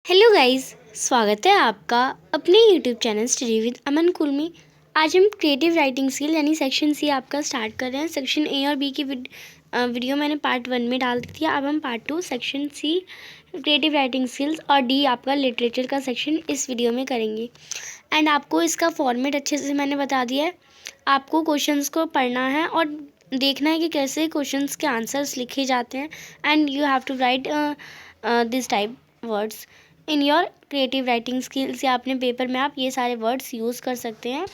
Hello guys, स्वागत है आपका अपने यूट्यूब चैनल स्टडी विद अमन कुल में। आज हम क्रिएटिव राइटिंग स्किल यानी सेक्शन सी आपका स्टार्ट कर रहे हैं। सेक्शन ए और बी की वीडियो मैंने पार्ट 1 में डाल दी थी। अब हम part 2 section C creative writing skills और डी आपका लिटरेचर का सेक्शन इस वीडियो में करेंगे। एंड आपको इसका फॉर्मेट अच्छे से मैंने बता दिया है। आपको क्वेश्चंस को पढ़ना है और देखना है कि कैसे क्वेश्चंस के आंसर्स लिखे जाते हैं। And you have to write this type words in your creative writing skills, या अपने पेपर में आप ये सारे वर्ड्स यूज़ कर सकते हैं।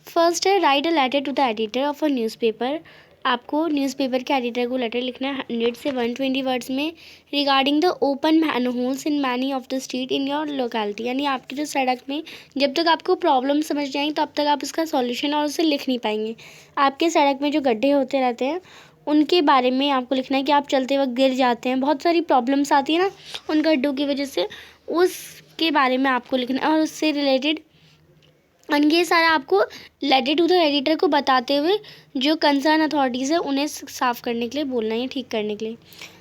फर्स्ट है write a letter to the editor of a newspaper. आपको न्यूज़पेपर के एडिटर को लेटर लिखना है 100 से 120 वर्ड्स में regarding the open manholes in many of the street in your locality. यानी आपकी जो सड़क में जब तक आपको प्रॉब्लम समझ जाएंगी तब तक आप इसका सॉल्यूशन और उसे लिख नहीं पाएंगे। आपके सड़क में जो गड्ढे होते रहते हैं उनके बारे में आपको लिखना है कि आप चलते वक्त गिर जाते हैं, बहुत सारी प्रॉब्लम्स आती है ना उन गड्ढों की वजह से, उसके बारे में आपको लिखना है और उससे रिलेटेड। और ये सारा आपको लेटर टू द एडिटर को बताते हुए जो कंसर्न अथॉरिटीज़ है उन्हें साफ़ करने के लिए बोलना है, ठीक करने के लिए।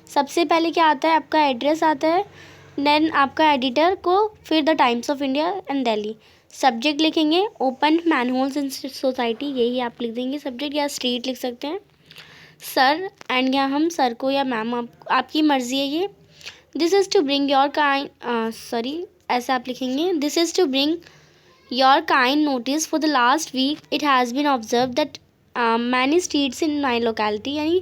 सबसे पहले क्या आता है, आपका एड्रेस आता है, देन आपका एडिटर को, फिर the times of India and Delhi. Subject लिखेंगे ओपन मैनहोल्स इन सोसाइटी, यही आप लिख देंगे सब्जेक्ट, या स्ट्रीट लिख सकते हैं। सर, एंड या हम सर को या मैम, आपकी मर्ज़ी है ये। This is to bring your ऐसा आप लिखेंगे, this is to bring your kind notice for the last week it has been observe that many streets in my locality. यानी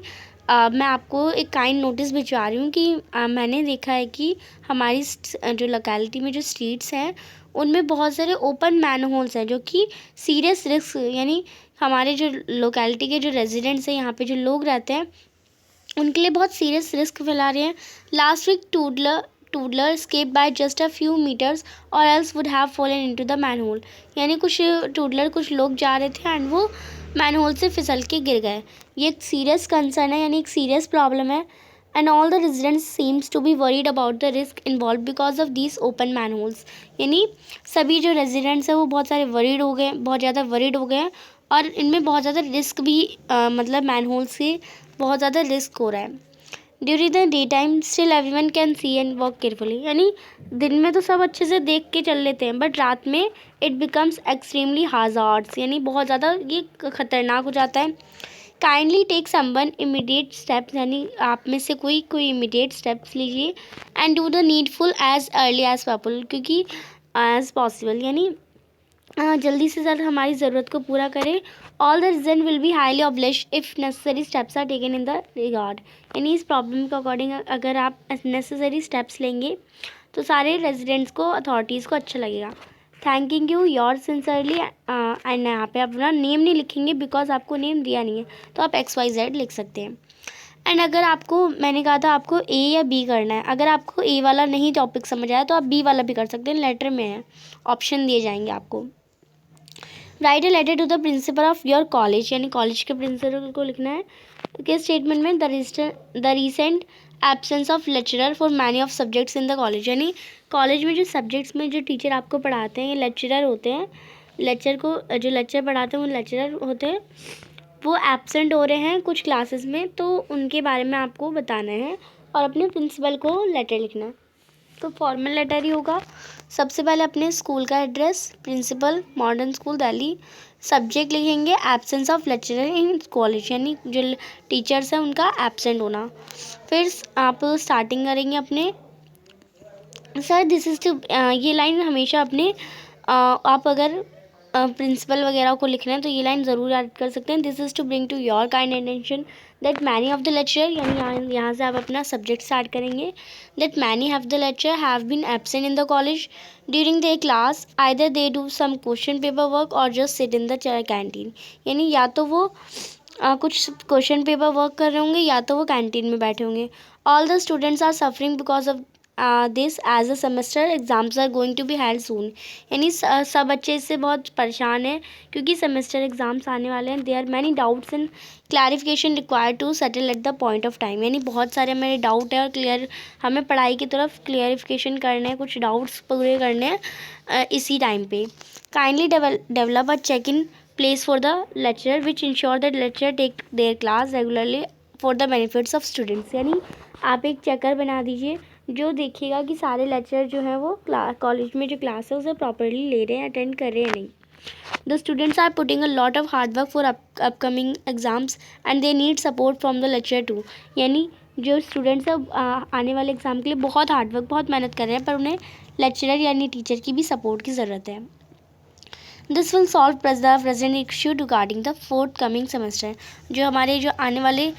मैं आपको एक काइंड नोटिस भिजवा रही हूँ कि मैंने देखा है कि हमारी जो लोकेलिटी में जो स्ट्रीट्स हैं उनमें बहुत सारे ओपन मैनहोल्स हैं जो कि सीरियस रिस्क, यानी हमारे जो लोकेलिटी के जो रेजिडेंट्स हैं, यहाँ पे जो लोग रहते हैं, उनके लिए बहुत सीरियस रिस्क फैला रहे हैं। Last week toddler escaped by just a few meters or else would have fallen into the manhole। यानी कुछ टूडलर, कुछ लोग जा रहे थे एंड वो मैनहोल से फिसल के गिर गए। ये एक सीरियस कंसर्न है, यानी एक सीरियस प्रॉब्लम है। And all the residents seems to be worried about the risk involve because of these open manholes. यानी सभी जो रेजिडेंट्स हैं वो बहुत सारे वरीड हो गए, बहुत ज़्यादा वरीड हो गए हैं और इनमें बहुत ज़्यादा रिस्क भी मतलब मैनहोल से बहुत ज़्यादा रिस्क हो रहा है। During the day time still everyone can see and walk carefully. यानी दिन में तो सब अच्छे से देख के चल लेते हैं, बट रात में इट बिकम्स एक्सट्रीमली हाजार्ड्स, यानी बहुत ज़्यादा ये खतरनाक हो जाता है। Kindly take someone immediate steps, यानी आप में से कोई इमीडिएट स्टेप्स लीजिए। And do the needful as early as possible, क्योंकि एज पॉसिबल यानी जल्दी से जल्द हमारी ज़रूरत को पूरा करें। All the resident will be highly obliged if necessary steps are taken in the regard. यानी इस प्रॉब्लम के अकॉर्डिंग अगर आप नेसेसरी स्टेप्स लेंगे तो सारे रेजिडेंट्स को, अथॉरिटीज़ को अच्छा लगेगा। Thanking you your sincerely. And यहाँ पे अपना नेम नहीं लिखेंगे बिकॉज आपको नेम दिया नहीं है, तो आप XYZ लिख सकते हैं। एंड अगर आपको, मैंने कहा था आपको ए या बी करना है, अगर आपको ए वाला नहीं टॉपिक समझ आया तो आप बी वाला भी कर सकते हैं, लेटर में है, ऑप्शन दिए जाएंगे आपको। Write a letter to the principal of your college, यानी कॉलेज के प्रिंसिपल को लिखना है। के स्टेटमेंट में the recent absence of lecturer for many of subjects in the college. यानी कॉलेज में जो सब्जेक्ट्स में जो टीचर आपको पढ़ाते हैं ये लेक्चरर होते हैं, जो लेक्चर पढ़ाते हैं वो लेक्चरर होते हैं, वो एब्सेंट हो रहे हैं कुछ क्लासेस में, तो उनके बारे में आपको बताना है और अपने प्रिंसिपल को लेटर लिखना है। तो फॉर्मल लेटर ही होगा। सबसे पहले अपने स्कूल का address, principal modern school Delhi. Subject लिखेंगे absence of lecturer in college, यानी जो टीचर्स हैं उनका एब्सेंट होना। फिर आप स्टार्टिंग करेंगे अपने, सर दिस इज़ टू, ये लाइन हमेशा अपने आप अगर प्रिंसिपल वगैरह को लिखना है तो ये लाइन ज़रूर ऐड कर सकते हैं। This is to bring to your kind attention that many of the lecture, यानी यहाँ से आप अपना सब्जेक्ट स्टार्ट करेंगे। That many have the lecture have been absent in the college during the class, either they do some question paper work और just sit in the canteen. यानी या तो वो कुछ क्वेश्चन पेपर वर्क कर रहे होंगे या तो वो कैंटीन में बैठे होंगे। All the students are suffering because of this as a semester exams are going to be held soon. यानी सब बच्चे इससे बहुत परेशान हैं क्योंकि सेमेस्टर एग्ज़ाम्स आने वाले हैं। There many doubts and clarification required to settle at the point of time. यानी बहुत सारे मेरे डाउट है और हमें पढ़ाई की तरफ क्लियरिफिकेशन करने हैं, कुछ डाउट्स पूरे करने हैं इसी टाइम पे। Kindly develop a check in place for the lecturer which ensure that lecturer take their class regularly for the benefits of students. यानी आप एक चेकर बना दीजिए जो देखिएगा कि सारे लेक्चर जो हैं वो कॉलेज में जो क्लास है उसे प्रॉपरली ले रहे हैं, अटेंड कर रहे हैं नहीं. The students are putting a lot of hard work for upcoming exams and they need support from the lecturer too. यानी जो स्टूडेंट्स हैं आने वाले एग्ज़ाम के लिए बहुत हार्ड वर्क, बहुत मेहनत कर रहे हैं, पर उन्हें लेक्चरर यानी टीचर की भी सपोर्ट की ज़रूरत है. This will solve the present issue regarding the forthcoming semester. जो हमारे जो आने वाले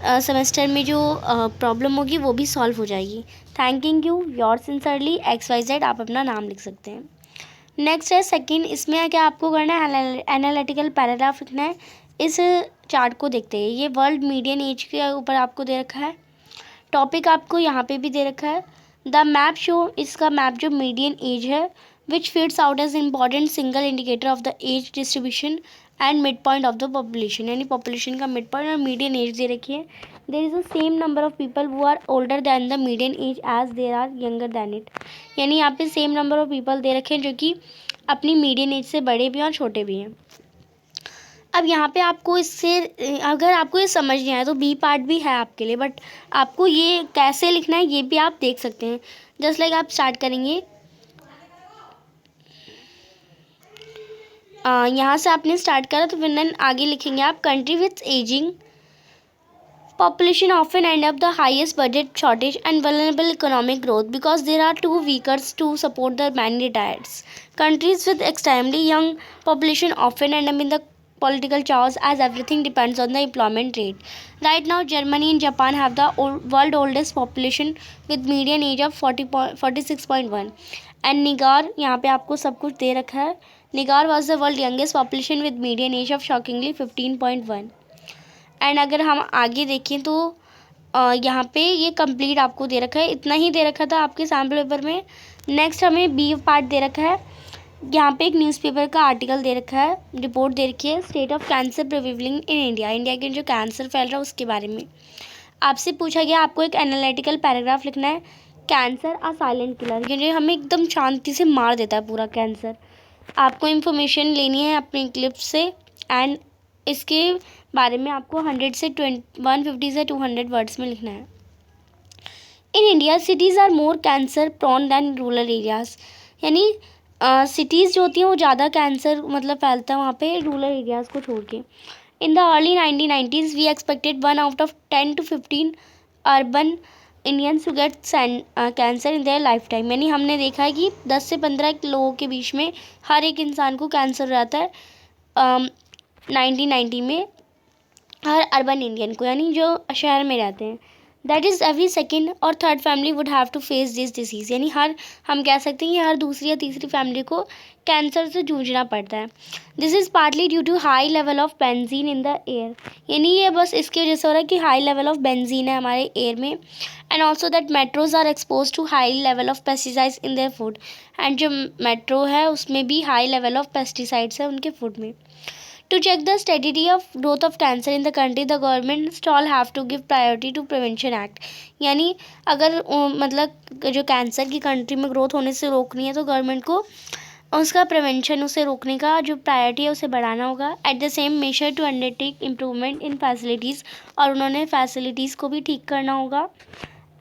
सेमेस्टर में जो प्रॉब्लम होगी वो भी सॉल्व हो जाएगी. Thanking you, your सिंसरली XYZ. आप अपना नाम लिख सकते हैं. नेक्स्ट है सेकंड. इसमें क्या आपको करना है, एनालिटिकल पैराग्राफ लिखना है. इस चार्ट को देखते हैं. ये वर्ल्ड मीडियन एज के ऊपर आपको दे रखा है. टॉपिक आपको यहाँ पे भी दे रखा है. द मैप शो, इसका मैप जो मीडियन एज है, which fits out as important single indicator of the age distribution and mid point of the population. यानी पॉपुलेशन का मिड पॉइंट और मीडियन एज दे रखी है. There is the same number of people who are older than the median age as there are younger than it. यानी यहाँ पे same number of people दे रखे हैं जो कि अपनी मीडियन एज से बड़े भी हैं और छोटे भी हैं. अब यहाँ पे आपको इससे अगर आपको ये समझ नहीं आया तो बी पार्ट भी है आपके लिए, बट आपको ये कैसे लिखना है ये भी आप देख सकते हैं. जस्ट लाइक आप स्टार्ट करेंगे, यहाँ से आपने स्टार्ट करा तो फिर आगे लिखेंगे आप country with ageing population often end up the highest budget shortage and vulnerable economic growth because there are too weakers to support the many retirees. Countries with extremely young population often end up in the political chaos as everything depends on the employment rate. Right now, Germany and Japan have the world oldest population with median age of 46.1. And Niger, यहाँ पे आपको सब कुछ दे रखा है. Niger was the world youngest population with median age of shockingly 15.1. And अगर हम आगे देखें तो यहाँ पे ये कंप्लीट आपको दे रखा है. इतना ही दे रखा था आपके सैम्पल पेपर में. नेक्स्ट हमें बी पार्ट दे रखा है. यहाँ पे एक न्यूज़पेपर का आर्टिकल दे रखा है, रिपोर्ट दे रखी है, state of cancer prevailing in India. India के जो कैंसर फैल रहा है उसके बारे में आपसे पूछा गया. आपको एक एनालिटिकल पैराग्राफ लिखना है. कैंसर आ साइलेंट किलर, यानी हमें एकदम शांति से मार देता है पूरा कैंसर. आपको इन्फॉर्मेशन लेनी है अपने क्लिप से एंड इसके बारे में आपको 150 से 200 वर्ड्स में लिखना है. In India cities are more cancer prone than rural areas. यानी सिटीज़ जो होती हैं वो ज़्यादा कैंसर मतलब फैलता है वहाँ पे रूरल एरियाज़ को छोड़ के. In the early 1990s we expected 1 out of 10 to 15 urban Indians to get cancer in their life time. यानी हमने देखा है कि 10 से 15 लोगों के बीच में हर एक इंसान को कैंसर रहता है 1990 में, हर अर्बन इंडियन को, यानी जो शहर में रहते हैं. दैट इज़ एवरी सेकेंड और third family would have to face this disease. यानी हम कह सकते हैं कि हर दूसरी या तीसरी फैमिली को कैंसर से जूझना पड़ता है. This is partly due to high level of benzene in the air. यानी ये बस इसकी वजह से हो रहा है कि हाई लेवल ऑफ बेंजीन है हमारे एयर में. And also that metros are expose to high level of pesticides in their food. And जो मेट्रो है उसमें भी हाई लेवल ऑफ पेस्टिसाइड्स है उनके फूड में. To check the steadity of growth of cancer in the country, the government all have to give priority to Prevention Act. यानी अगर मतलब जो कैंसर की कंट्री में ग्रोथ होने से रोकनी है तो गवर्नमेंट को उसका प्रिवेंशन, उसे रोकने का जो प्रायोरिटी है उसे बढ़ाना होगा. At the same measure to undertake improvement in facilities, और उन्होंने फैसिलिटीज़ को भी ठीक करना होगा.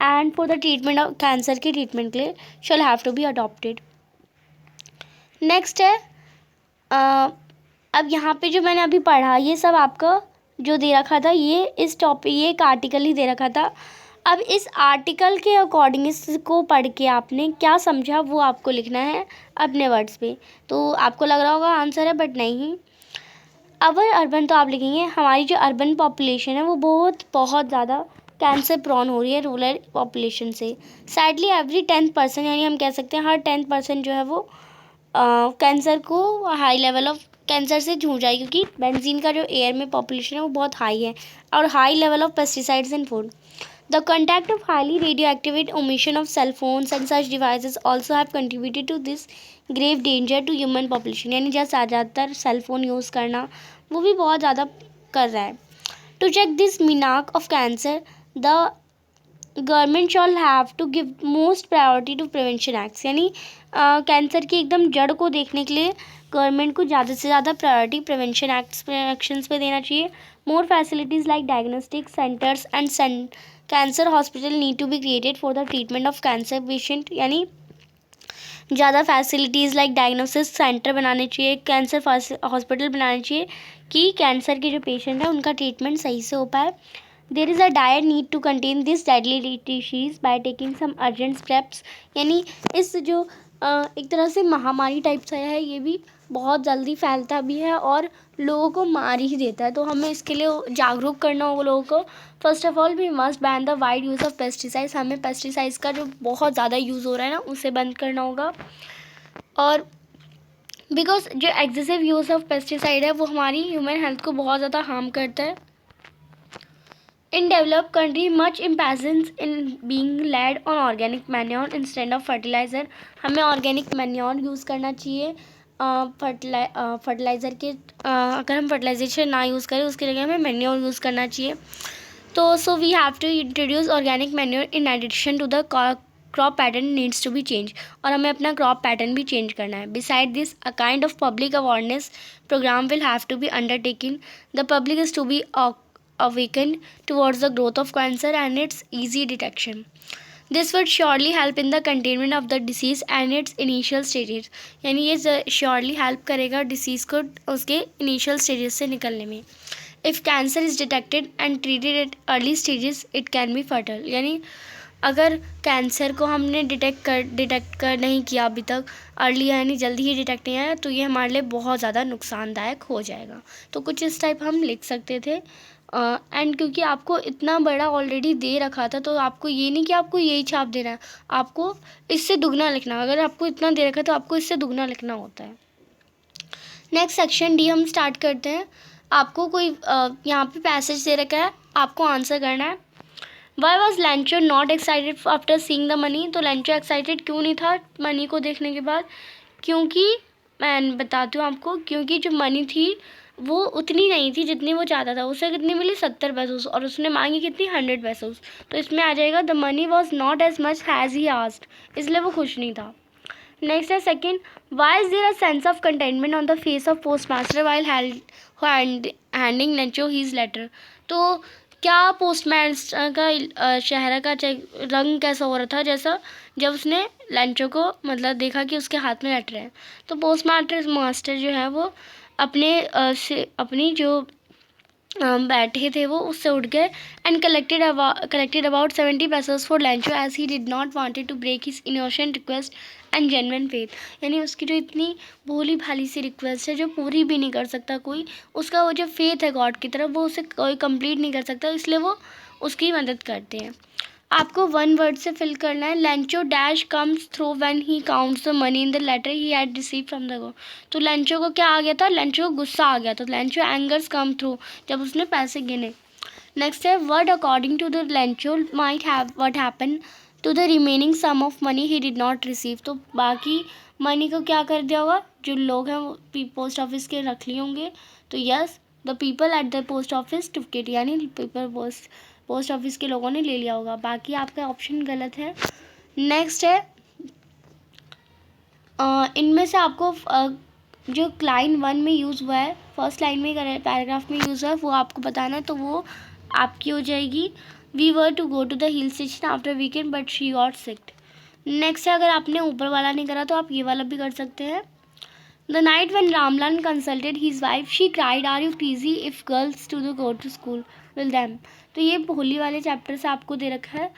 And for the treatment of cancer के ट्रीटमेंट के लिए shall have to be adopted. Next है अब यहाँ पे जो मैंने अभी पढ़ा ये सब आपका जो दे रखा था, ये इस टॉपिक ये एक आर्टिकल ही दे रखा था. अब इस आर्टिकल के अकॉर्डिंग इसको पढ़ के आपने क्या समझा वो आपको लिखना है अपने वर्ड्स पे. तो आपको लग रहा होगा आंसर है, बट नहीं. अवर अर्बन, तो आप लिखेंगे हमारी जो अर्बन पॉपुलेशन है वो बहुत ज़्यादा कैंसर प्रोन हो रही है रूरल पॉपुलेशन से. सैडली एवरी 10%, यानी हम कह सकते हैं हर 10% जो है वो कैंसर को हाई लेवल ऑफ कैंसर से जूझ जाए, क्योंकि बेंजीन का जो एयर में पॉपुलेशन है वो बहुत हाई है और high level of pesticides in food. The contact of highly radio activate omission of cell phones and such devices also have contributed to this grave danger to human population. यानी जैसे ज़्यादातर cell phone use करना वो भी बहुत ज़्यादा कर रहा है. To check this menace of cancer the government shall have to give most priority to prevention acts. यानी कैंसर की एकदम जड़ को देखने के लिए गवर्नमेंट को ज़्यादा से ज़्यादा प्रायोरिटी प्रिवेंशन एक्ट्स एक्शंस पे देना चाहिए. More facilities like diagnostic centres and cancer hospital need to be created for the treatment of cancer patient, यानी ज़्यादा फैसिलिटीज़ लाइक डायग्नोसिस सेंटर बनाने चाहिए, कैंसर हॉस्पिटल बनाने चाहिए कि कैंसर के जो पेशेंट है उनका ट्रीटमेंट सही से हो पाए. There is a dire need to contain this deadly disease by taking some urgent steps, यानी इस जो एक तरह से महामारी टाइप सा है, ये भी बहुत जल्दी फैलता भी है और लोगों को मार ही देता है. तो हमें इसके लिए जागरूक करना होगा लोगों को. First of all we must ban the wide use of pesticides, हमें पेस्टिसाइड्स का जो बहुत ज़्यादा यूज़ हो रहा है ना उसे बंद करना होगा. और बिकॉज जो एक्सेसिव यूज़ ऑफ पेस्टिसाइड है वो हमारी ह्यूमन हेल्थ को बहुत ज़्यादा हार्म करता है. In developed country, much emphasis in being laid on organic manure instead of fertilizer. हमें organic manure यूज़ करना चाहिए फर्टिलाइज़र के. अगर हम फर्टिलाइजेशन ना यूज़ करें उसकी जगह हमें manure यूज़ करना चाहिए. तो so we have to introduce organic manure in addition to the crop pattern needs to be changed. और हमें अपना crop pattern भी change करना है. Beside this, a kind of public awareness program will have to be undertaken. The public is to be awakened towards the growth of cancer and its easy detection. This would surely help in the containment of the disease and its initial stages. यानी ये surely help करेगा disease को उसके initial stages से निकलने में. If cancer is detected and treated at early stages, it can be fatal. यानी अगर कैंसर को हमने डिटेक्ट कर नहीं किया अभी तक, अर्ली यानी जल्दी ही डिटेक्ट नहीं आया, तो ये हमारे लिए बहुत ज़्यादा नुकसानदायक हो जाएगा. तो कुछ इस टाइप हम लिख सकते थे. एंड क्योंकि आपको इतना बड़ा ऑलरेडी दे रखा था, तो आपको ये नहीं कि आपको यही छाप देना है, आपको इससे दुगना लिखना. अगर आपको इतना दे रखा है तो आपको इससे दुगना लिखना होता है. नेक्स्ट सेक्शन डी हम स्टार्ट करते हैं. आपको कोई यहाँ पे पैसेज दे रखा है, आपको आंसर करना है. Why was लैंचो not excited after seeing the money. तो लैंचो एक्साइटेड क्यों नहीं था मनी को देखने के बाद? क्योंकि मैं बताती हूँ आपको, क्योंकि जो मनी थी वो उतनी नहीं थी जितनी वो चाहता था. उसे कितनी मिली? 70 पैसों, और उसने मांगी कितनी? 100 पैसों. तो इसमें आ जाएगा the money was not as much has he asked, इसलिए वो खुश नहीं था. नेक्स्ट है second, why is there a sense of containment on the face of post master while handing Lencho his letter. तो क्या पोस्टमैन का चेहरा का रंग कैसा हो रहा था जैसा जब उसने लैंचो को मतलब देखा कि उसके हाथ में लेटर है. तो पोस्ट मास्टर जो है वो अपनी जो बैठे थे वो उससे उठ गए and collected about 70 pesos for Lencho as he did not wanted to break his innocent request and genuine faith. यानी उसकी जो इतनी भोली भाली सी रिक्वेस्ट है जो पूरी भी नहीं कर सकता कोई, उसका वो जो फेथ है गॉड की तरफ वो उसे कोई कंप्लीट नहीं कर सकता, इसलिए वो उसकी मदद करते हैं. आपको वन वर्ड से फिल करना है. Lencho dash comes through when he counts the money in the letter he had receive from the God. तो लैंचो को क्या आ गया था? लैंचो को गुस्सा आ गया था. लैंचो एंगर्स कम थ्रू जब उसने पैसे गिने. नेक्स्ट है word according to the Lencho might have what happen to the remaining sum of money he did not receive. तो बाकी मनी को क्या कर दिया होगा? जो लोग हैं वो पोस्ट ऑफिस के रख लिए होंगे. तो yes, the people at the post office took it, यानी पीपल पोस्ट ऑफिस के लोगों ने ले लिया होगा. बाकी आपका ऑप्शन गलत है. नेक्स्ट है इनमें से आपको जो लाइन 1 में यूज़ हुआ है, फर्स्ट लाइन में पैराग्राफ में यूज़ हुआ है, वो आपको बताना है. तो वो आपकी हो जाएगी we were to go to the hill station after weekend but she got sick. Next है अगर आपने ऊपर वाला नहीं करा तो आप ये वाला भी कर सकते हैं. The night when Ramlal consulted his wife she cried are you crazy if girls to the go to school will them. तो ये होली वाले चैप्टर से आपको दे रखा है.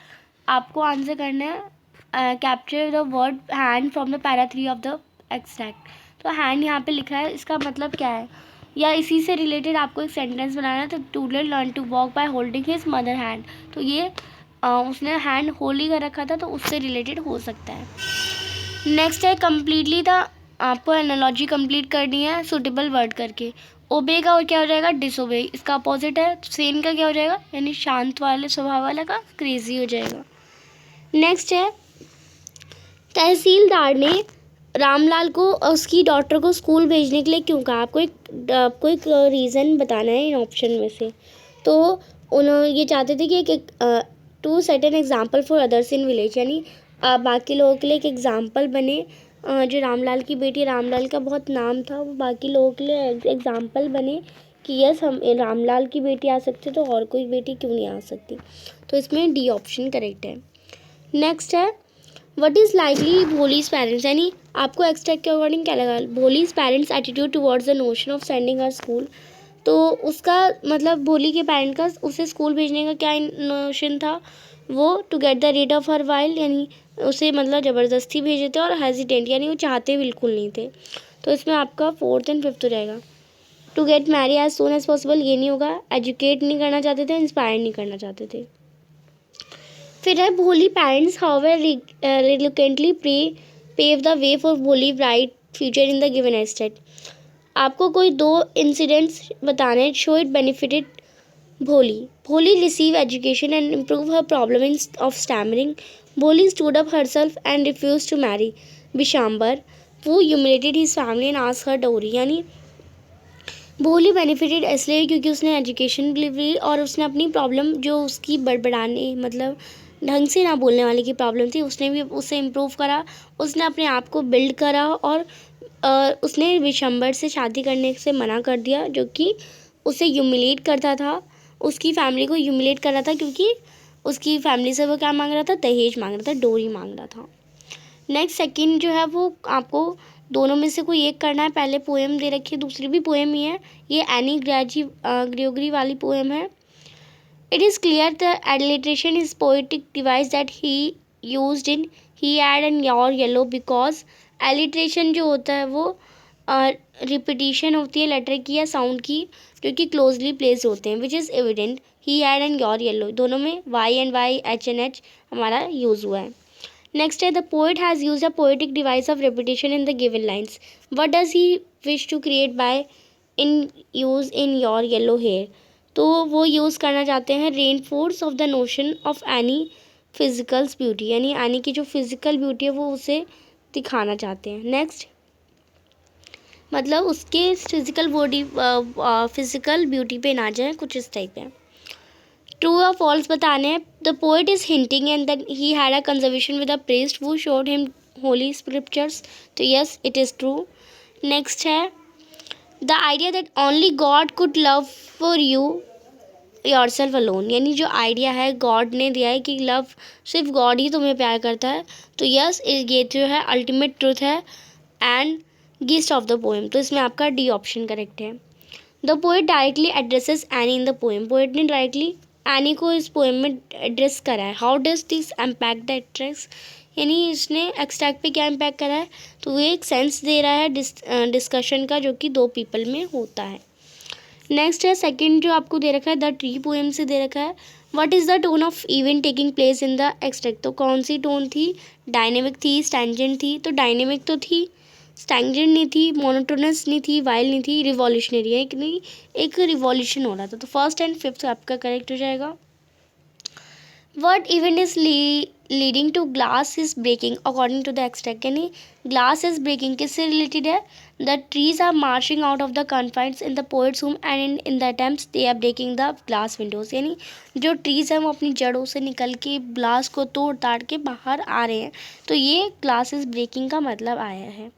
आपको आंसर करना है capture the word hand from the para 3 of the extract. तो हैंड यहाँ पे लिखा है, इसका मतलब क्या है या इसी से रिलेटेड आपको एक सेंटेंस बनाना है. तो toddler learn to walk by holding his mother hand. तो ये उसने हैंड होली कर रखा था तो उससे रिलेटेड हो सकता है. नेक्स्ट है कम्प्लीटली द, आपको एनालॉजी कंप्लीट करनी है सुटेबल वर्ड करके. ओबे का और क्या हो जाएगा? डिसोबे. इसका अपोजिट है सेन का क्या हो जाएगा? यानी शांत वाले स्वभाव वाला का क्रेजी हो जाएगा. नेक्स्ट है तहसीलदार ने रामलाल को उसकी डॉटर को स्कूल भेजने के लिए क्यों कहा? आपको एक रीज़न बताना है इन ऑप्शन में से. तो उन्होंने ये चाहते थे कि एक to set an example for others in village, यानी बाकी लोगों के लिए एक एग्जाम्पल बने. जो रामलाल की बेटी रामलाल का बहुत नाम था, वो बाकी लोगों के लिए एग्जाम्पल बने कि यस हम रामलाल की बेटी आ सकती तो और कोई बेटी क्यों नहीं आ सकती। तो इसमें डी ऑप्शन करेक्ट है। नेक्स्ट है what is likely Bholi's parents, यानी आपको एक्सट्रैक्ट के अकॉर्डिंग क्या लगा Bholi's parents attitude towards the notion of sending her school. तो उसका मतलब भोली के पेरेंट का उसे स्कूल भेजने का क्या नोशन था, वो to get the rate of her wild, यानी उसे मतलब ज़बरदस्ती भेजे थे, और हेजिटेंट यानी वो चाहते बिल्कुल नहीं थे। तो इसमें आपका 4th एंड 5th हो जाएगा। To get marry as soon as possible ये नहीं होगा, एजुकेट नहीं करना चाहते थे, इंस्पायर नहीं करना चाहते थे। फिर है Bholi parents however reluctantly pave the way for Bholi bright future in the given state. आपको कोई 2 इंसिडेंट्स बताने show it benefited Bholi. Bholi receive education and improve her problem in of stammering. Bholi stood up herself and refuse to marry Bishamber. वो humiliated his family and asked her dowry, यानी Bholi benefited इसलिए क्योंकि उसने education भी ली और उसने अपनी प्रॉब्लम जो उसकी बड़बड़ाने मतलब ढंग से ना बोलने वाले की प्रॉब्लम थी उसने भी उससे इम्प्रूव करा, उसने अपने आप को बिल्ड करा, और उसने विशंबर से शादी करने से मना कर दिया जो कि उसे ह्यूमिलेट करता था, उसकी फैमिली को ह्यूमिलेट कर रहा था, क्योंकि उसकी फैमिली से वो क्या मांग रहा था, दहेज मांग रहा था, डोरी मांग रहा था। नेक्स्ट सेकंड जो है वो आपको दोनों में से कोई एक करना है। पहले पोएम दे रखी है, दूसरी भी पोएम ही है, ये एनी ग्रेगरी वाली पोएम है। It is clear the alliteration is poetic device that he used in he had and your yellow, because alliteration जो होता है वो रिपीटिशन होती है लेटर की या साउंड की जो कि क्लोजली प्लेस्ड होते हैं, which is evident he had and your yellow, दोनों में Y and Y H and H हमारा यूज़ हुआ है। Next है the poet has used a poetic device of repetition in the given lines. What does he wish to create by in use in your yellow hair? तो वो use करना चाहते हैं reinforce of the notion of any physical beauty, यानी any की जो physical beauty है वो उसे दिखाना चाहते हैं। नेक्स्ट मतलब उसके फिजिकल ब्यूटी पे ना जाए, कुछ इस टाइप है। ट्रू और फॉल्स बताने हैं। The poet is hinting and that he had a conservation with a priest who showed him holy scriptures, तो yes it is true. Next है the idea that only God could love for you yourself alone, यानी जो idea है God ने दिया है कि love सिर्फ गॉड ही तुम्हें प्यार करता है, तो यस ये जो है अल्टीमेट ट्रूथ है and gist of the poem, तो इसमें आपका डी ऑप्शन करेक्ट है। The poet directly addresses any in the poem, poet ने डायरेक्टली एनी को इस पोएम में एड्रेस करा है। How does this impact the extract, यानी इसने एक्सट्रैक्ट पे क्या इम्पैक्ट करा है, तो वो एक सेंस दे रहा है डिस्कशन का जो कि 2 पीपल में होता है। नेक्स्ट है सेकंड जो आपको दे रखा है द ट्री पोएम से दे रखा है। What is the tone of event taking place in the extract, तो कौन सी टोन थी, डायनेमिक थी, स्टैंजेंट थी, तो डायनेमिक तो थी, स्टैंजेंट नहीं थी, मोनोटोनस नहीं थी, वाइल्ड नहीं थी, रिवॉल्यूशनरी है कि नहीं, एक रिवॉल्यूशन हो रहा था, तो 1st एंड 5th आपका करेक्ट हो जाएगा। What event is leading to glass is breaking according to the extract, यानी glass is breaking किससे related है, the trees are marching out of the confines in the poet's home and in the attempts they are breaking the glass windows, यानी जो trees हैं वो अपनी जड़ों से निकल के ग्लास को तोड़ ताड़ के बाहर आ रहे हैं, तो ये glass is breaking का मतलब आया है।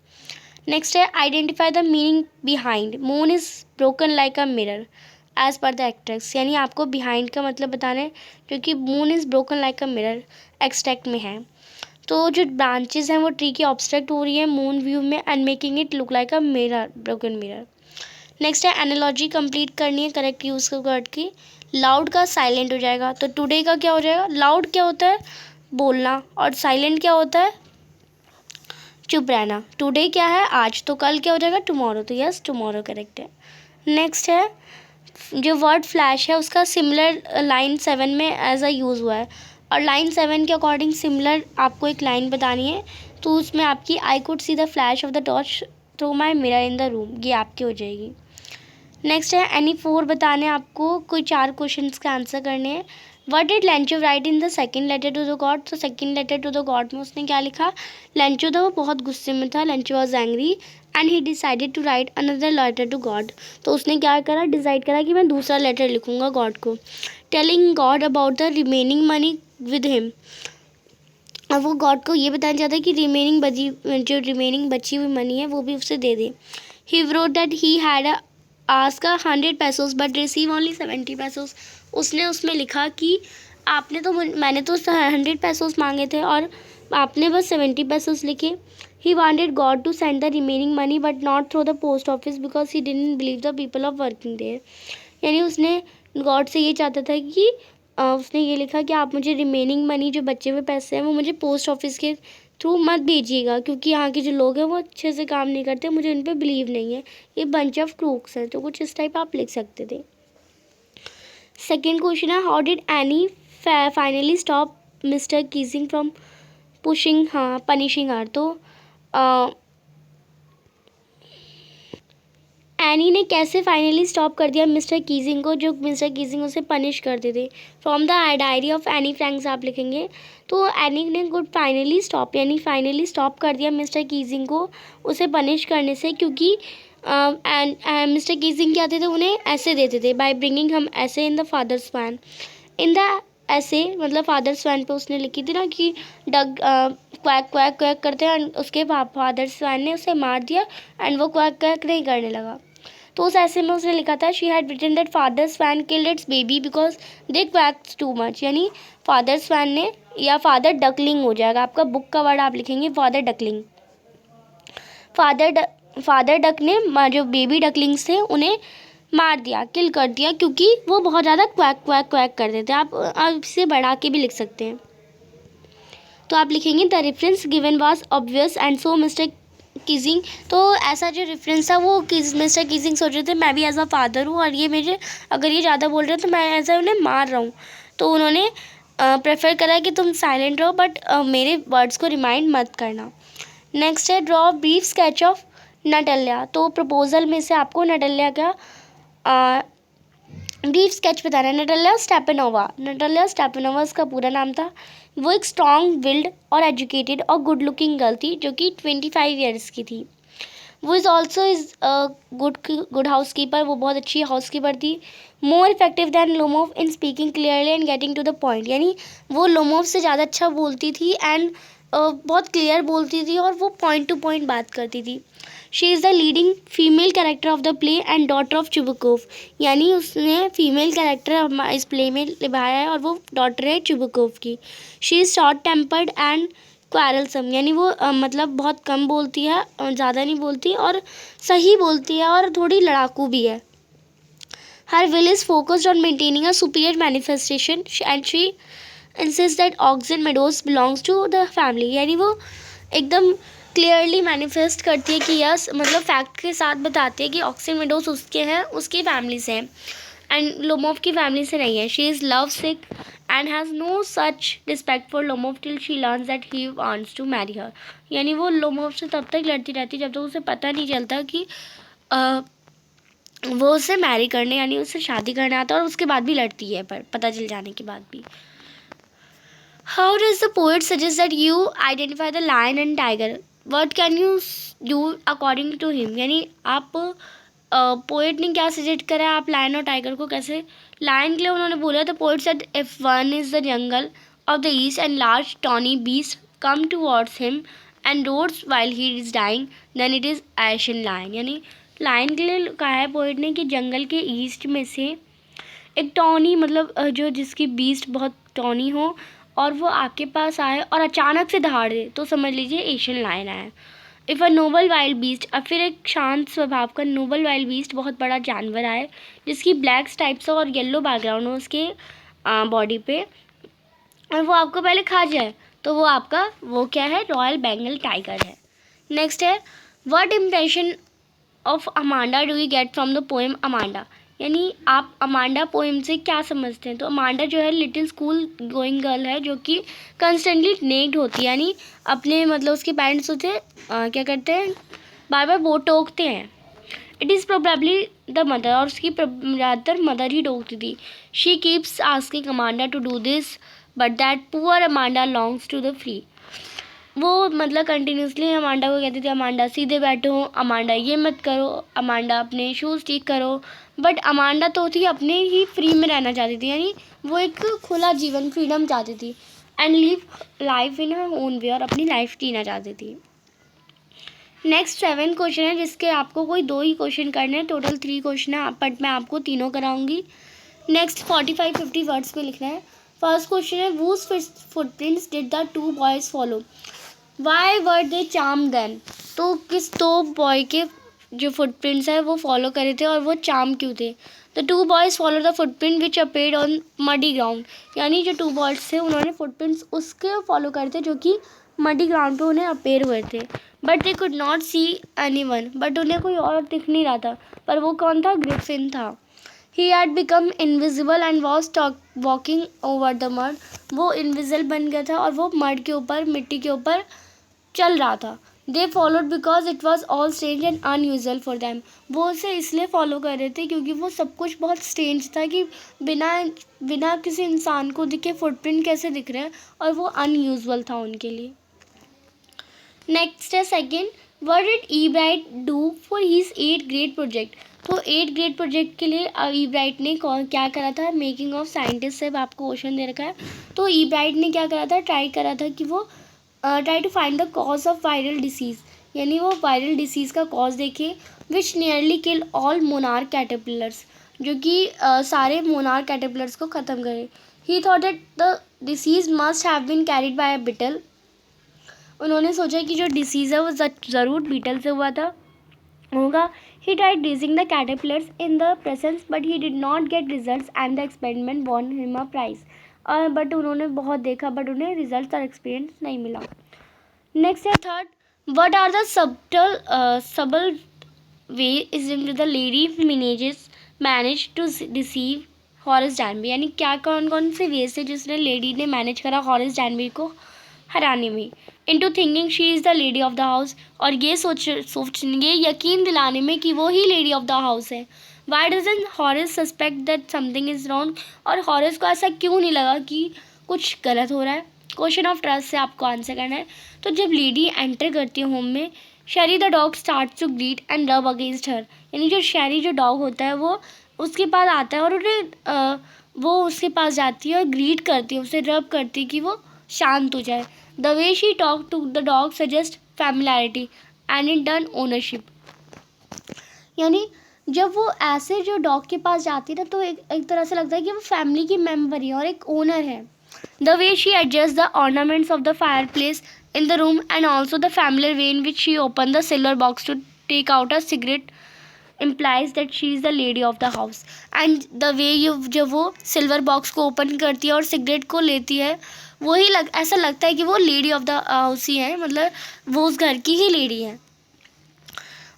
नेक्स्ट है identify the meaning behind moon is broken like a mirror as per the extract, यानी आपको बिहाइंड का मतलब बताना है क्योंकि moon is broken like a mirror extract में है, तो जो ब्रांचेस हैं वो ट्री की ऑब्स्ट्रैक्ट हो रही है मून व्यू में and making it look like a mirror, broken mirror. Next है एनालॉजी कंप्लीट करनी है करेक्ट यूज़ वर्ड की। लाउड का साइलेंट हो जाएगा, तो टुडे का क्या हो जाएगा, लाउड क्या होता है बोलना और साइलेंट क्या होता है चुप रहना। टुडे क्या है आज, तो कल क्या हो जाएगा टुमारो, तो यस टुमारो करेक्ट है। नेक्स्ट है जो वर्ड फ्लैश है उसका सिमिलर लाइन 7 में एज अ यूज़ हुआ है, और लाइन 7 के अकॉर्डिंग सिमिलर आपको एक लाइन बतानी है, तो उसमें आपकी I could see the flash of the torch through my mirror in the room, ये आपकी हो जाएगी। नेक्स्ट है एनी 4 बताने आपको, कोई 4 क्वेश्चंस का आंसर करने हैं। What did Lencho write in the second letter to the God, तो second letter to the God में उसने क्या लिखा, लेंचो था वो बहुत गुस्से में था, Lencho was angry and he decided to write another letter to God, तो उसने क्या करा डिसाइड करा कि मैं दूसरा लेटर लिखूंगा गॉड को, telling God about the remaining money with him, और वो गॉड को ये बताना चाहता है कि रिमेनिंग बची हुई मनी है वो भी उसे दे दे। ही wrote that he had ask 100 pesos but receive only 70 pesos। उसने उसमें लिखा कि मैंने तो 100 pesos मांगे थे और आपने बस 70 pesos लिखे। He wanted God to send the remaining money but not through the post office because he didn't believe the people of working there. यानी उसने गॉड से ये चाहता था कि उसने ये लिखा कि आप मुझे रिमेनिंग मनी जो बचे हुए पैसे हैं वो मुझे पोस्ट ऑफिस के थ्रू मत भेजिएगा, क्योंकि यहाँ के जो लोग हैं वो अच्छे से काम नहीं करते, मुझे उन पर बिलीव नहीं है, ये बंच ऑफ क्रूक्स है। तो कुछ इस टाइप आप लिख सकते थे। सेकेंड क्वेश्चन है, how did Annie finally stop mister Keesing from pushing punishing her. तो एनी ने कैसे फाइनली स्टॉप कर दिया मिस्टर कीजिंग को, जो मिस्टर कीजिंग उसे पनिश करते थे। From the diary of any Franks आप लिखेंगे। तो एनी ने गुड फाइनली स्टॉप यानी फाइनली स्टॉप कर दिया मिस्टर कीजिंग को उसे पनिश करने से, क्योंकि मिस्टर कीजिंग क्या थे उन्हें ऐसे देते थे बाय ब्रिंगिंग हम ऐसे in the father's van. In the essay मतलब फादर्स वैन पे उसने लिखी थी ना कि डग क्वैक क्वैक क्वैक करते हैं, उसके फादर्स वैन ने उसे मार दिया एंड वो क्वैक क्वैक नहीं करने लगा। तो उस ऐसे में उसने लिखा था she had written that father's fan killed its baby because they quacks too much. यानी फादर्स फैन ने, या फादर डकलिंग हो जाएगा आपका, बुक का वर्ड आप लिखेंगे फादर डकलिंग। फादर डक ने जो बेबी डकलिंग्स थे उन्हें मार दिया, किल कर दिया, क्योंकि वो बहुत ज़्यादा क्वैक क्वैक क्वैक करते थे। आप इसे बढ़ा के भी लिख सकते हैं। तो आप लिखेंगे the reference given was obvious and so mister Keesing. तो ऐसा जो रेफरेंस था वो मिस्टर कीजिंग सोच रहे थे मैं भी एज अ फादर हूँ और ये मेरे अगर ये ज़्यादा बोल रहे हैं तो मैं ऐसा उन्हें मार रहा हूँ। तो उन्होंने प्रेफर करा कि तुम साइलेंट रहो बट मेरे वर्ड्स को रिमाइंड मत करना। नेक्स्ट है ड्रॉ ब्रीफ स्केच ऑफ नटल्या। तो प्रपोजल में से आपको नटल्या का ब्रीफ स्केच बताना है। नटालिया स्टेपनोवा उसका पूरा नाम था। वो एक स्ट्रॉन्ग विल्ड और एजुकेटेड और गुड लुकिंग गर्ल थी जो कि 25 ईयर्स की थी। वो is also is good house keeper, वो बहुत अच्छी हाउस कीपर थी। More effective than Lomov in speaking clearly and getting to the point. यानी वो लोमोव से ज़्यादा अच्छा बोलती थी एंड बहुत क्लियर बोलती थी और वो पॉइंट टू पॉइंट बात करती थी। She is the leading female character of the play and daughter of Chubukov. यानी उसने फीमेल कैरेक्टर इस प्ले में निभाया है और वो डॉटर है चुबुकोव की। She is short tempered and quarrelsome. यानी वो मतलब बहुत कम बोलती है, ज़्यादा नहीं बोलती और सही बोलती है और थोड़ी लड़ाकू भी है। Her will is focused on maintaining a superior manifestation and she insist that Oxen Meadows belongs to the family. यानी वो एकदम क्लियरली मैनिफेस्ट करती है कि यस मतलब फैक्ट के साथ बताती है कि ऑक्सन मेडोज उसके हैं, उसकी फैमिली से हैं एंड लोमोव की फैमिली से नहीं है। She is love sick and has no such respect for Lomov till she learns that he wants to marry her. यानी वो लोमोव से तब तक लड़ती रहती जब तक उसे पता नहीं चलता कि वो उसे मैरी करने यानी उससे शादी करने आता है, और उसके बाद भी लड़ती है पर पता चल जाने के बाद भी। How does the poet suggest that you identify the lion and tiger, what can you do according to him. यानी आप पोएट ने क्या सजेस्ट करा है, आप लायन और टाइगर को कैसे। लायन के लिए उन्होंने बोला the poet said if one is the jungle of the east and large tawny beast come towards him and roars while he is dying then it is Asian lion. यानी lion के लिए कहा है poet ने कि जंगल के east में से एक टॉनी मतलब जो जिसकी बीस्ट बहुत टॉनी हो और वो आपके पास आए और अचानक से दहाड़ दे तो समझ लीजिए एशियन लायन आया। If a Nobel wild beast, अब फिर एक शांत स्वभाव का नोबल वाइल्ड बीस्ट बहुत बड़ा जानवर आए जिसकी ब्लैक स्ट्राइप्स और येलो बैकग्राउंड हो उसके बॉडी पे और वो आपको पहले खा जाए तो वो आपका वो क्या है, रॉयल बेंगल टाइगर है। नेक्स्ट है what impression of Amanda do you get from the poem Amanda. यानी आप अमांडा पोएम से क्या समझते हैं। तो अमांडा जो है लिटिल स्कूल गोइंग गर्ल है जो कि कंस्टेंटली नेक्ड होती है, यानी अपने मतलब उसके पेरेंट्स उसे क्या करते हैं बार बार वो टोकते हैं। It is probably the mother, और उसकी ज़्यादातर मदर ही टोकती थी। She keeps asking Amanda to do this but that poor Amanda longs to the free. वो मतलब कंटिन्यूसली अमांडा को कहती थी अमांडा सीधे बैठो, अमांडा ये मत करो, अमांडा अपने शूज़ ठीक करो। बट अमांडा तो थी अपने ही फ्री में रहना चाहती थी, यानी वो एक खुला जीवन फ्रीडम चाहती थी and live life in her own way, और अपनी लाइफ जीना चाहती थी। नेक्स्ट 7 क्वेश्चन है जिसके आपको कोई 2 ही क्वेश्चन करने हैं, टोटल 3 क्वेश्चन है बट मैं आपको तीनों कराऊंगी। नेक्स्ट 45-50 वर्ड्स पे लिखना है। फर्स्ट क्वेश्चन है whose footprints did the 2 boys follow? Why were they charmed then? तो किस 2 बॉय के जो फुटप्रिंट्स है वो फॉलो करे थे और वो चार्म क्यों थे? The 2 boys follow the footprint which appeared on muddy ground, यानी जो 2 बॉयज़ थे उन्होंने फुटप्रिंट्स उसके फॉलो करे थे जो कि मडी ग्राउंड पे उन्हें अपेयर हुए थे। But they could not see anyone, but उन्हें कोई और दिख नहीं रहा था। पर वो कौन था? ग्रिफिन था। He had become invisible and was walking over the mud, वो इनविजिबल बन गया था और वो मड के ऊपर, मिट्टी के ऊपर चल रहा था। They followed because it was all strange and unusual for them, वो उसे इसलिए फॉलो कर रहे थे क्योंकि वो सब कुछ बहुत स्ट्रेंज था कि बिना बिना किसी इंसान को दिखे फुटप्रिंट कैसे दिख रहे हैं, और वो अनयूजुअल था उनके लिए। नेक्स्ट है second, what did E bright do for his 8th grade project? तो 8th ग्रेड प्रोजेक्ट के लिए ई ब्राइट ने क्या करा था? मेकिंग ऑफ साइंटिस्ट से आपको क्वेश्चन दे रखा है। तो ई ब्राइट ने क्या करा था? ट्राई करा था कि वो try to find the cause of viral disease, यानी वो वायरल डिसीज़ का कॉज देखे which nearly kill all monarch caterpillars, जो कि सारे मोनार्क कैटरपिलर्स को ख़त्म करे। He thought that the disease must have been carried by a beetle, उन्होंने सोचा कि जो डिसीज़ है वो ज़रूर बीटल से हुआ था होगा। He tried raising the caterpillars in the presence but he did not get results and the experiment won him a prize, but उन्होंने बहुत देखा बट उन्हें रिजल्ट और एक्सपीरियंस नहीं मिला। नेक्स्ट है third, what are the subtle way is in the lady manage to deceive Horace Danby, यानी क्या कौन कौन से वे से जिसने लेडी ने मैनेज करा हॉरेस डैनबी को हराने में? Into thinking she is the lady of the house, और ये ये यकीन दिलाने में कि वो ही लेडी ऑफ द हाउस है। Why doesn't Horace suspect that something is wrong, और हॉरेस को ऐसा क्यों नहीं लगा कि कुछ गलत हो रहा है? क्वेश्चन ऑफ ट्रस्ट से आपको आंसर करना है। तो जब लेडी एंटर करती है होम में, Sherry the dog start to greet and rub against her, यानी जो शेरी जो डॉग होता है वो उसके पास आता है और उन्हें वो उसके पास जाती है और ग्रीट करती है, उसे रब करती है कि वो शांत हो जाए। The way she talk to the dog suggest familiarity and in turn ownership, यानी जब वो ऐसे जो डॉग के पास जाती है ना तो एक तरह से लगता है कि वो फैमिली की मेम्बर है और एक ओनर है। The way she adjust the ornaments of the fire place in the room and also the familiar way in which she opened the silver box to take out a cigarette implies that she is the lady of the house, and the way जब वो silver box को open करती है और cigarette को लेती है वही ऐसा लगता है कि वो लेडी ऑफ द हाउस ही है, मतलब वो उस घर की ही लेडी है।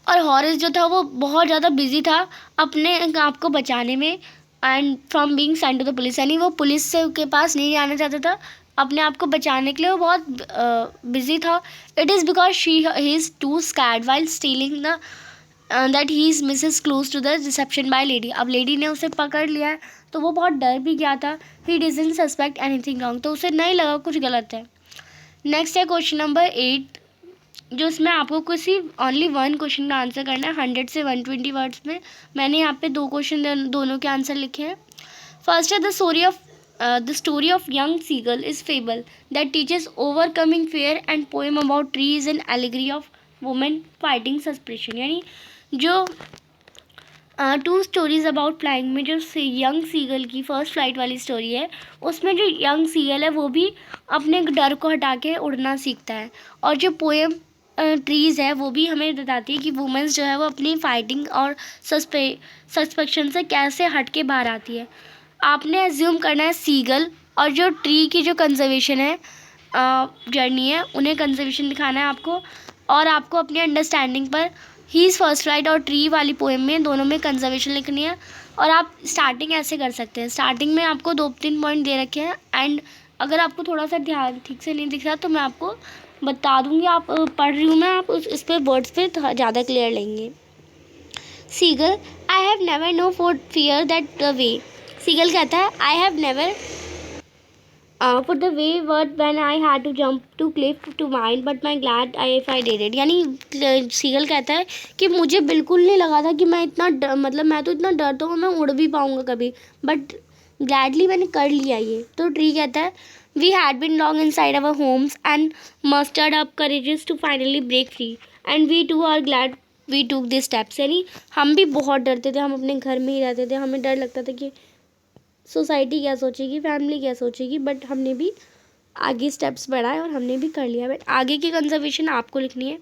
और हॉरेस जो था वो बहुत ज़्यादा बिजी था अपने आप को बचाने में and from being sent to the police, यानी वो पुलिस से के पास नहीं जाना चाहता था, अपने आप को बचाने के लिए वो बहुत बिजी था। It is because he is too scared while stealing the that he is misses close to the reception by lady, अब लेडी ने उसे पकड़ लिया है तो वो बहुत डर भी गया था। He doesn't suspect anything wrong, तो उसे नहीं लगा कुछ गलत है। नेक्स्ट है क्वेश्चन नंबर 8, जो इसमें आपको किसी ओनली 1 क्वेश्चन का आंसर करना है 100 से 120 वर्ड्स में। मैंने यहाँ पे 2 क्वेश्चन दोनों के आंसर लिखे हैं। फर्स्ट है the story of young seagull is fable that teaches overcoming fear and poem about trees and allegory of women fighting suppression, यानी जो 2 स्टोरीज अबाउट फ्लाइंग में जो यंग सीगल की फर्स्ट फ्लाइट वाली स्टोरी है उसमें जो यंग सीगल है वो भी अपने डर को हटा के उड़ना सीखता है, और जो पोएम ट्रीज़ है वो भी हमें बताती है कि वुमेंस जो है वो अपनी फाइटिंग और सस्पेक्शन से कैसे हट के बाहर आती है। आपने एज्यूम करना है सीगल और जो ट्री की जो कंजर्वेशन है जर्नी है उन्हें कंजर्वेशन दिखाना है आपको, और आपको अपनी अंडरस्टैंडिंग पर ही इज़ फर्स्ट फ्लाइट और ट्री वाली पोएम में दोनों में कंजर्वेशन लिखनी है। और आप स्टार्टिंग ऐसे कर सकते हैं, स्टार्टिंग में आपको 2-3 पॉइंट दे रखे हैं एंड अगर आपको थोड़ा सा ध्यान ठीक से नहीं दिख रहा तो मैं आपको बता दूंगी, आप पढ़ रही हूँ मैं, आप इस पे वर्ड्स पे ज़्यादा क्लियर लेंगे। Seagull, I have never know for fear that the way, seagull कहता है I have never for the way word when I had to jump to cliff to mind but my glad I if I did it, यानी seagull कहता है कि मुझे बिल्कुल नहीं लगा था कि मैं इतना मतलब मैं तो इतना डरता हूँ मैं उड़ भी पाऊँगा कभी, बट ग्लैडली मैंने कर लिया ये। तो ट्री कहता है we had been long inside our homes and mustered up courages to finally break free, and we too are glad we took this steps. यानी हम भी बहुत डरते थे, हम अपने घर में ही रहते थे, हमें डर लगता था कि सोसाइटी क्या सोचेगी, फैमिली क्या सोचेगी, बट हमने भी आगे स्टेप्स बढ़ाए और हमने भी कर लिया। बट आगे की कंजर्वेशन आपको लिखनी है,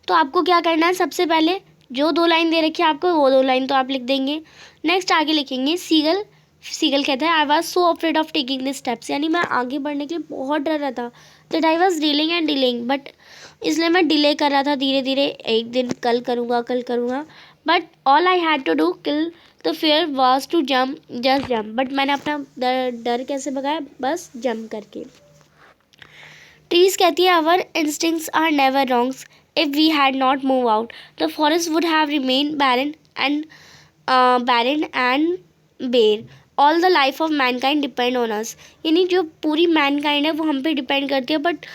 तो आपको क्या करना है, सबसे पहले जो 2 लाइन दे रखी है आपको, वो 2 लाइन तो आप लिख देंगे। नेक्स्ट आगे लिखेंगे सीगल। सीगल कहता है I was so afraid of taking this steps, यानी मैं आगे बढ़ने के लिए बहुत डर रहा था। That I was dealing and delaying, but इसलिए मैं डिले कर रहा था, धीरे धीरे, एक दिन कल करूँगा, कल करूँगा। But all I had to do kill the fear was to jump, just jump. But मैंने अपना डर कैसे भगाया, बस जंप करके। ट्रीज कहती है our instincts are never wrongs, if we had not move out the forest would have remain barren and bare. All the life of mankind depend on us, यानी जो पूरी मैनकाइंड है वो हम पे डिपेंड करती है, बट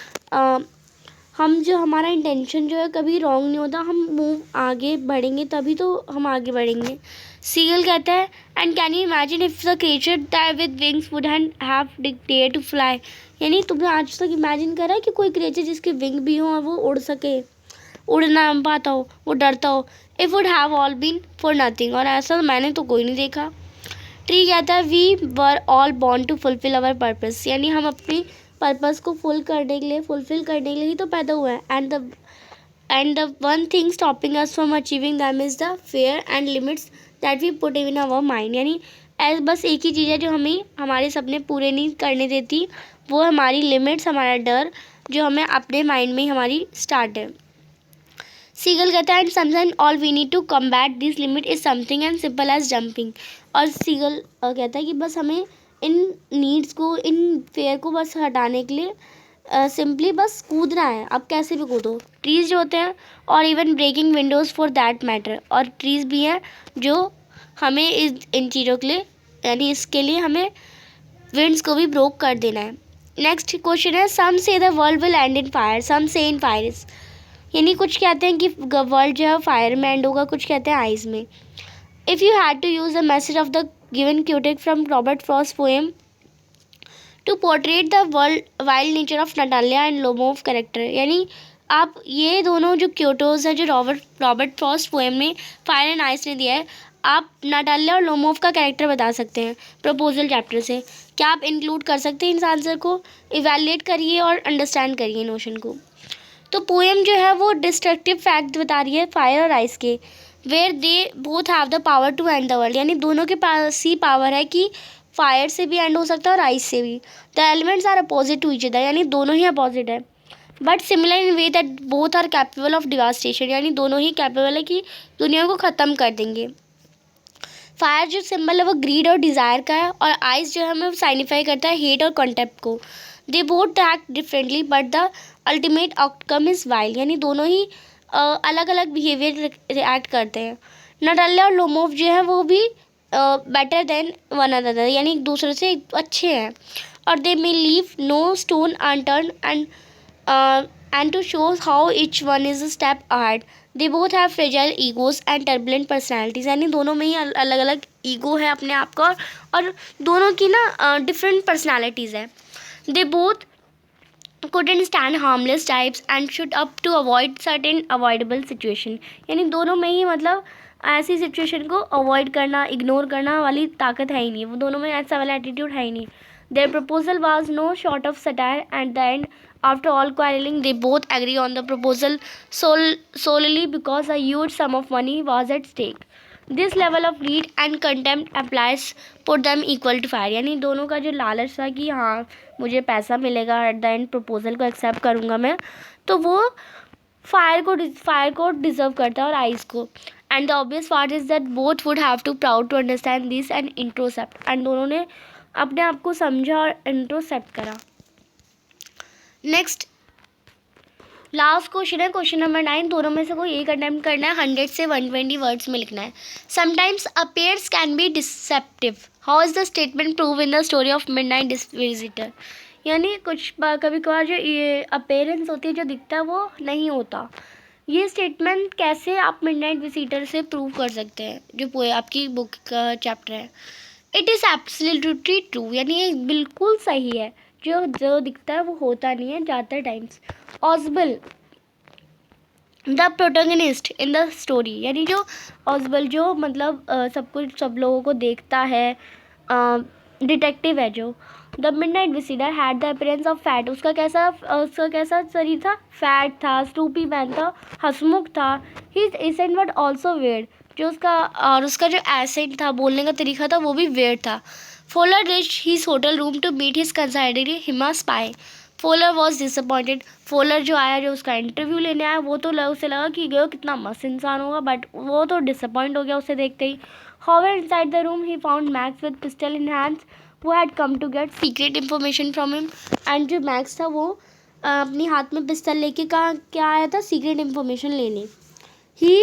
हम जो हमारा इंटेंशन जो है कभी रॉन्ग नहीं होता, हम मूव आगे बढ़ेंगे तभी तो हम आगे बढ़ेंगे। सीगल कहता है and can you imagine if the creature that with wings would have dare to fly, यानी तुमने आज तक इमेजिन करा है कि कोई क्रिएचर जिसके विंग भी हो और वो उड़ सके, उड़ ना पाता हो, वो डरता हो। If would have all been for nothing, और ऐसा मैंने तो कोई नहीं देखा। ट्री कहता है we were all born to fulfil our purpose, यानी हम अपनी पर्पस को फुलफिल करने के लिए ही तो पैदा हुआ है। And the one thing stopping us from achieving them is the fear and limits that we put in our mind, यानी बस एक ही चीज़ है जो हमें हमारे सपने पूरे नहीं करने देती, वो हमारी लिमिट्स, हमारा डर जो हमें अपने माइंड में ही हमारी स्टार्ट है। सीगल कहता है and sometimes all we need to combat this limit is something and simple as jumping, और सीगल कहता है कि बस हमें इन नीड्स को, इन फेयर को बस हटाने के लिए सिंपली बस कूदना है, अब कैसे भी कूदो। ट्रीज़ जो होते हैं, और even breaking windows for that matter, और ट्रीज़ भी हैं जो हमें इन चीज़ों के लिए, यानी इसके लिए हमें विंड्स को भी ब्रोक कर देना है। नेक्स्ट क्वेश्चन है some say the world will end in fire, some say in fire, यानी कुछ कहते हैं कि वर्ल्ड जो है फायर में एंड होगा, कुछ कहते हैं आइज में। If you had to use the message of the given critique from Robert Frost poem to portrait the world wild nature of Natalia and Lomov character, यानी आप ये दोनों जो क्योटोज हैं जो रॉबर्ट फ्रॉस्ट पोएम में fire and ice ने दिया है, आप नटालिया और लोमोव का कैरेक्टर बता सकते हैं प्रपोजल चैप्टर से। क्या आप इंक्लूड कर सकते हैं इस आंसर को? इवैल्यूएट करिए और अंडरस्टैंड करिए नोशन को। तो पोएम जो है वो डिस्ट्रक्टिव फैक्ट बता रही है फायर और आइस के, where they both have the power to end the world, यानी दोनों के पास ही पावर है कि फायर से भी एंड हो सकता है और आइस से भी। The elements are opposite to each other, यानी दोनों ही अपोजिट है, but similar in way that both are capable of devastation, यानी दोनों ही कैपेबल है कि दुनिया को ख़त्म कर देंगे। फायर जो सिंबल है वो ग्रीड और डिज़ायर का है, और आइस जो है हमें साइनिफाई करता है हेट और कॉन्टेप्ट को। They both act differently but the ultimate outcome is wild, यानी दोनों ही अलग अलग बिहेवियर रिएक्ट करते हैं। नटालिया और लोमोव जो है वो भी बेटर देन वन अनदर, यानी एक दूसरे से अच्छे हैं, और they may leave no stone unturned and to show how each one is a step ahead. They both have fragile egos and turbulent personalities, यानी दोनों में ही अलग अलग ईगो है अपने आप का, और दोनों की ना डिफरेंट पर्सनैलिटीज़ है। They both couldn't stand harmless types and should up to avoid certain avoidable situation, यानी दोनों में ही मतलब ऐसी सिचुएशन को अवॉइड करना, इग्नोर करना वाली ताकत है ही नहीं, वो दोनों में ऐसा वाला एटीट्यूड है ही नहीं। Their proposal was no short of satire at the end after all quarreling they both agree on the proposal solely because a huge sum of money was at stake. This level of need and contempt applies put them equal to fire, यानी दोनों का जो लालच था कि हाँ मुझे पैसा मिलेगा एट द एंड, प्रपोजल को एक्सेप्ट करूँगा मैं, तो वो फायर को डिजर्व करता है और आइस को। And the obvious part is that both would have to proud to understand this and introspect, and दोनों ने अपने आप को समझा और इंट्रोसेप्ट करा। Next last question is question number 9, दोनों में से कोई एक अटेम्प्ट करना है, 100 से 120 वर्ड्स में लिखना है। Sometimes appears can be deceptive, how is the statement prove in the story of midnight visitor, यानी कुछ कभी कभार जो ये अपेयरेंस होती है जो दिखता है वो नहीं होता, ये स्टेटमेंट कैसे आप मिडनाइट विजिटर से प्रूव कर सकते हैं जो आपकी बुक का चैप्टर है। इट इज़ एब्सोल्युटली ट्रू, यानी ये बिल्कुल सही है जो जो दिखता है वो होता नहीं है ज़्यादातर times. Ausable the protagonist in the story, यानी जो ऑजबल जो मतलब सब लोगों को देखता है, डिटेक्टिव है जो। The midnight visitor had the appearance of fat, उसका कैसा शरीर था, फैट था, स्टूपी मैन था, हंसमुख था। His accent but also weird, जो उसका जो एसेंट था, बोलने का तरीका था, वो भी वेयर्ड था। Fowler reach his hotel room to meet his considered him a spy. Fowler was disappointed, Fowler जो आया, जो उसका इंटरव्यू लेने आया, वो तो उसे लगा कि गयो कितना मस्त इंसान होगा, बट वो तो डिसअपॉइंट हो गया उसे देखते ही। However, inside the room, he found Max with pistol in hands, who had come to get secret information from him. And जो मैक्स था वो अपने हाथ में पिस्टल लेके क्या आया था, सीक्रेट इन्फॉर्मेशन लेने। He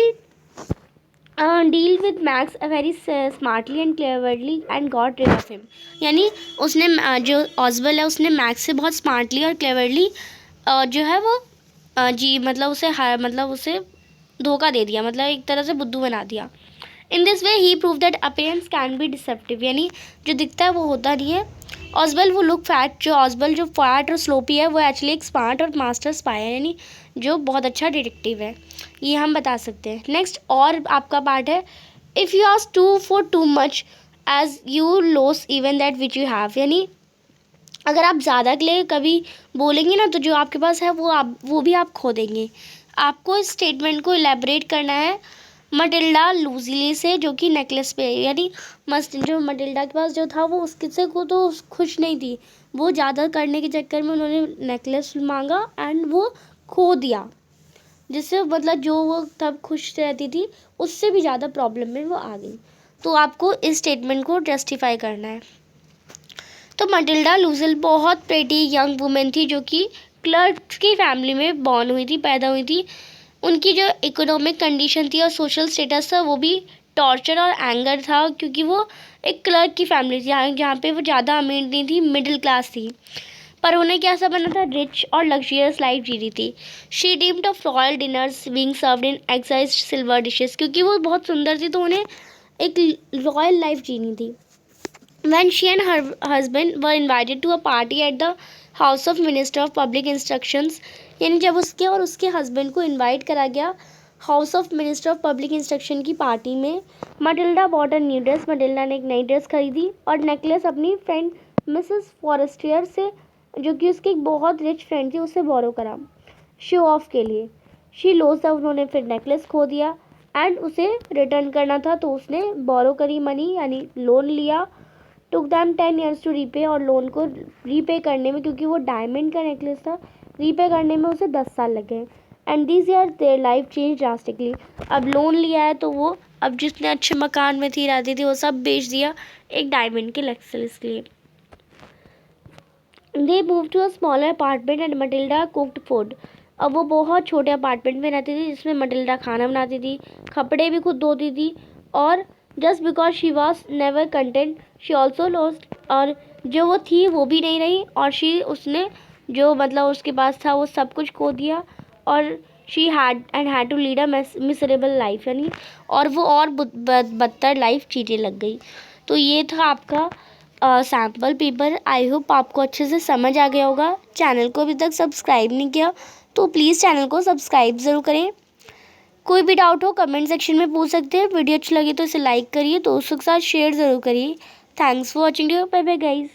deal with Max very smartly and cleverly and got rid of him. यानी उसने जो ऑजबल है उसने मैक्स से बहुत स्मार्टली और क्लेवरली जो है वो मतलब उसे धोखा दे दिया, मतलब एक तरह से बुद्धू बना दिया। In this way he prove that appearance can be deceptive, यानी जो दिखता है वो होता नहीं है। ऑजबल वो लुक फैट, जो ऑजबल जो फैट और स्लोपी है वो एक्चुअली एक स्मार्ट और मास्टर स्पाई है, यानी जो बहुत अच्छा डिटेक्टिव है, ये हम बता सकते हैं। नेक्स्ट और आपका पार्ट है, if you ask to for too much as you lose even that which you have, यानी अगर आप ज़्यादा के लिए कभी बोलेंगे ना तो जो आपके पास है वो भी आप खो देंगे। आपको इस स्टेटमेंट को इलेबरेट करना है मटिल्डा लूजिली से, जो कि नेकलेस पे है, यानी जो मटिल्डा के पास जो था वो उससे को तो खुश नहीं थी, वो ज़्यादा करने के चक्कर में उन्होंने नेकलेस मांगा एंड वो खो दिया, जिससे मतलब जो वो तब खुश रहती थी उससे भी ज़्यादा प्रॉब्लम में वो आ गई। तो आपको इस स्टेटमेंट को जस्टिफाई करना है। तो मटिल्डा लूजिल बहुत प्रेटी यंग वुमेन थी, जो कि क्लर्क की फैमिली में बॉर्न हुई थी, पैदा हुई थी। उनकी जो इकोनॉमिक कंडीशन थी और सोशल स्टेटस था वो भी टॉर्चर और एंगर था, क्योंकि वो एक क्लर्क की फैमिली थी, जहाँ पे वो ज़्यादा अमीर नहीं थी, मिडिल क्लास थी, पर उन्हें क्या सा बना था, रिच और लग्जरियस लाइफ जी रही थी। She dreamed of royal dinners being served in excised silver dishes, क्योंकि वो बहुत सुंदर थी तो उन्हें एक रॉयल लाइफ जीनी थी। When she and her husband were invited to a party at the house of Minister of Public Instructions, यानी जब उसके और उसके हस्बैंड को इनवाइट करा गया house of minister of public instruction की पार्टी में, Matilda bought a new dress, Matilda ने एक नई ड्रेस खरीदी और नेकलेस अपनी फ्रेंड मिसेस फॉरेस्टियर से, जो कि उसकी एक बहुत रिच फ्रेंड थी, उससे बोरो करा शो ऑफ के लिए। शी लॉस, उन्होंने फिर नेकलेस खो दिया एंड उसे रिटर्न करना था, तो उसने बोरो करी मनी यानी लोन लिया। Took them 10 years to repay, और लोन को रीपे करने में, क्योंकि वो डायमंड का नेकलेस था, रीपे करने में उसे 10 साल लगे। And this year their life change drastically, अब लोन लिया है तो वो अब जितने अच्छे मकान में थी रहती थी वो सब बेच दिया एक डायमंड के नेकलेस के लिए। They move to a smaller apartment and Matilda cooked food, अब वो बहुत छोटे अपार्टमेंट में रहती थी जिसमें मटिल्डा खाना बनाती थी, कपड़े भी खुद धोती थी, और just because she was never content she also lost, और जो वो थी वो भी नहीं रही, और उसने जो मतलब उसके पास था वो सब कुछ खो दिया, और she had to lead a miserable life, यानी और वो और बदतर लाइफ जीने लग गई। तो ये था आपका सैम्पल पेपर। आई होप आपको अच्छे से समझ आ गया होगा। चैनल को अभी तक सब्सक्राइब नहीं किया तो प्लीज़ चैनल को सब्सक्राइब ज़रूर करें। कोई भी डाउट हो कमेंट सेक्शन में पूछ सकते हैं। वीडियो अच्छी लगी तो इसे लाइक करिए, दोस्तों के साथ शेयर ज़रूर करिए। Thanks for watching, bye bye guys.